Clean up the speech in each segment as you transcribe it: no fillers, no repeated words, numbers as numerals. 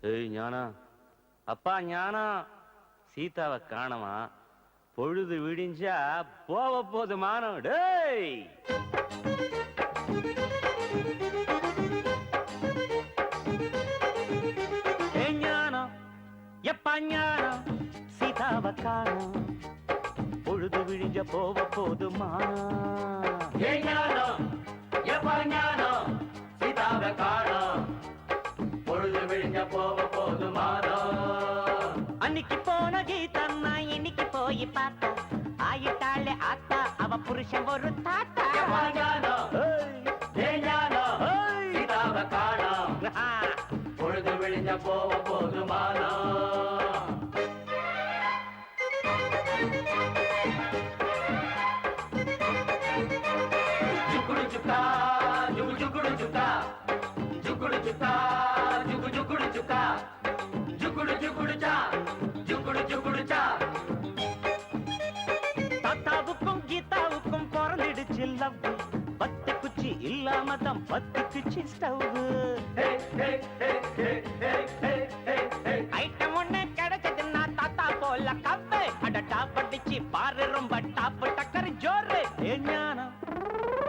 ஏய் ஞானா, அப்பா ஞானா, சீதாவை காணமா? பொழுது விடிஞ்சா போக போது மானம். டேய் ஞானம், எப்பா ஞானம், சீதாவை காணோம், பொழுது விடிஞ்ச போக போது மானம். ஞானம், எப்பா ஞானம், சீதாவை காணோம், பொழுது விடிஞ்ச போக போது மானம். அன்னைக்கு போன கீதா நான் இன்னைக்கு போய் பார்த்தா, ஆயிட்டாளே ஆத்தா அவ புருஷன் ஒரு தாத்தா. ஞானம், ஞானம், சீதாவை காணோம், பொழுது விடிஞ்ச போக போது மானம். ஜுக்குடு ஜுக்கா, ஜுகு ஜுக்குடு ஜுக்கா, ஜுக்குடு ஜுக்கா, ஜுகு ஜுக்குடு ஜுக்கா, ஜுக்குடு ஜுக்குடு சா, ஜுக்குடு ஜுக்குடு சா. தாத்தாவுக்கும் கீதாவுக்கும் பிறந்திடுச்சு லவ், பத்து குச்சி இல்லாம தான் பத்து குச்சி ஸ்டவ். ஐட்டம் ஒண்ணு கிடைச்சதுன்னா தாத்தா போல கப்பு, அட டாப் அடிச்சு பாரு ரொம்ப டாப் டக்கர் ஜோரு. ஞானம்,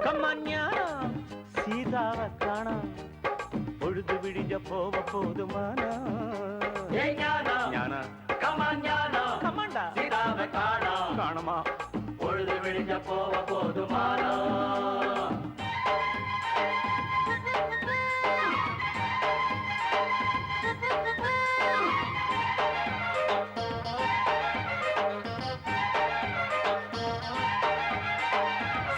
கம்மா ஞானம், சீதாவை காணோம், பொழுது விடிஞ்ச போக போதுமானா. ஞானா, கமா ஞானம், கமாண்டா, சீதாவை காணோம், காணுமா, பொழுது விடிஞ்ச போக போது மானம்.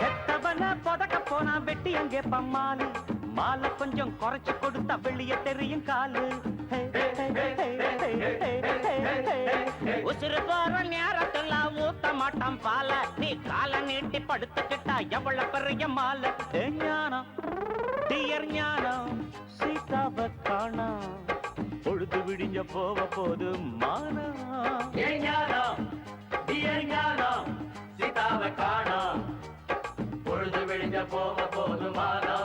செத்தவன புதக்க போனா வெட்டி அங்கே பம்மாலு, மாலை கொஞ்சம் குறைச்சு கொடுத்தா வெளியே தெரியும் காலு. உசுறு போற நேரத்துல ஊத்த மாட்டான் பால, நீ கால நீட்டி படுத்துக்கிட்டா எவ்வளவு பெரிய மாலை. ஞானம், டியர் ஞானம், சீதாவை காணோம், பொழுது விடிஞ்ச போக போது மானா. ஞானம், டியர் ஞானம், சீதாவை காணோம், பொழுது விடிஞ்ச போக போது மானம்.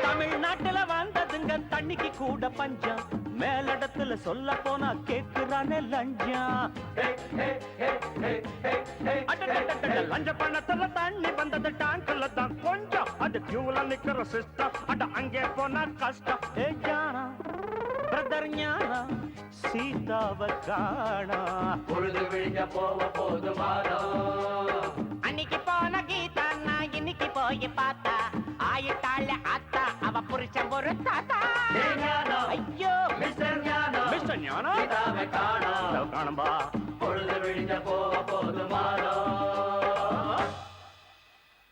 தமிழ்நாட்டுல வந்ததுங்க தண்ணிக்கு கூட பஞ்சம், மேலிடத்துல சொல்ல போனா கேக்குறானே லஞ்சம். லஞ்ச பணத்துல தண்ணி வந்தது டேங்க்ல தான் கொஞ்சம், அது கியூல நிக்கிற சிஸ்டம், அட அங்கே போனா கஷ்டம். ஞானம், பிரதர் ஞானம், சீதாவை காணோம், பொழுது விடிஞ்ச போக போது மானம். அன்னைக்கு போன கீதா நான் இன்னைக்கு போய் பார்த்தா, ஆயிட்டாள ஆத்தா அவ புருஷன் ஒரு தாத்தா. ஞானம், ஐயோ மிஸ்டர் ஞானம், மிஸ்டர் ஞானம், சீதாவை காணோம், காணும்பா, பொழுது விடிஞ்ச போக போது மானம்.